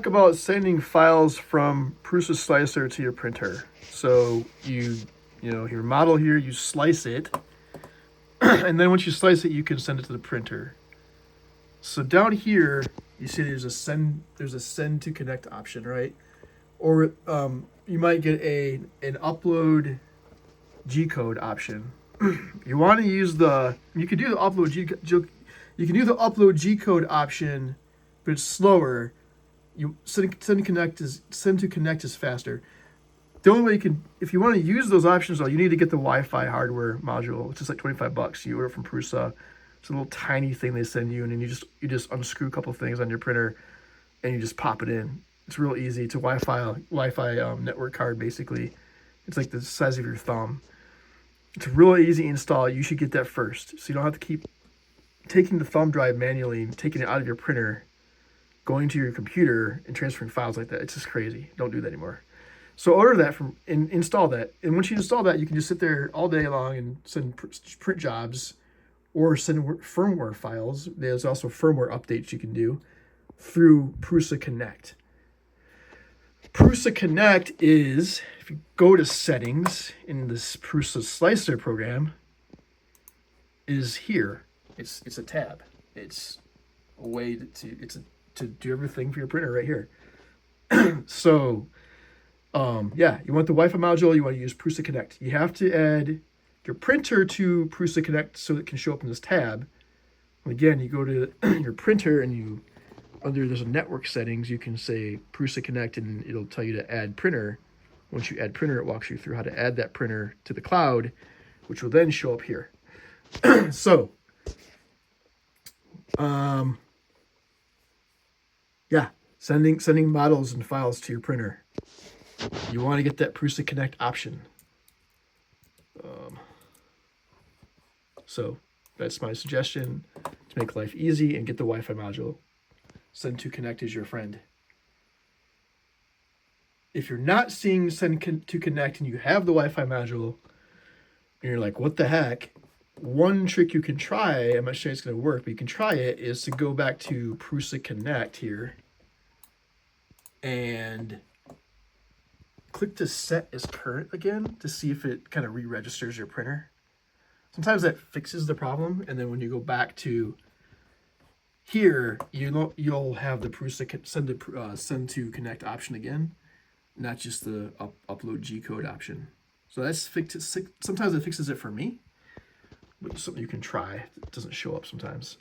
Talk about sending files from PrusaSlicer to your printer. So your model here, you slice it, and then once you slice it, you can send it to the printer. So down here, you see there's a send to connect option, right? Or you might get an upload G code option. You want to use you can do the upload G code option, but it's slower. Send to connect is faster. The only way you can, if you want to use those options though, you need to get the Wi-Fi hardware module, which is like $25. You order from Prusa. It's a little tiny thing they send you, and then you just unscrew a couple things on your printer, and you just pop it in. It's real easy. It's a Wi-Fi network card basically. It's like the size of your thumb. It's really easy to install. You should get that first, so you don't have to keep taking the thumb drive manually, taking it out of your printer, going to your computer and transferring files like that. It's just crazy. Don't do that anymore. So order that and install that. And once you install that, you can just sit there all day long and send print jobs or send firmware files. There's also firmware updates you can do through Prusa Connect. Prusa Connect is, if you go to settings in this PrusaSlicer program, is here. It's a tab. It's a way to do everything for your printer right here. So, you want the Wi-Fi module, you want to use Prusa Connect. You have to add your printer to Prusa Connect so it can show up in this tab. And again, you go to your printer and there's a network settings, you can say Prusa Connect and it'll tell you to add printer. Once you add printer, it walks you through how to add that printer to the cloud, which will then show up here. So, sending models and files to your printer. You want to get that Prusa Connect option. So that's my suggestion to make life easy and get the Wi-Fi module. Send to Connect is your friend. If you're not seeing Send to Connect and you have the Wi-Fi module, and you're like, what the heck? One trick you can try, I'm not sure it's going to work, but you can try it, is to go back to Prusa Connect here and click to set as current again to see if it kind of re-registers your printer. Sometimes that fixes the problem, and then when you go back to here, you'll have the Prusa send to connect option again, not just the upload G code option. So that's fixed. Sometimes it fixes it for me, but it's something you can try. It doesn't show up sometimes.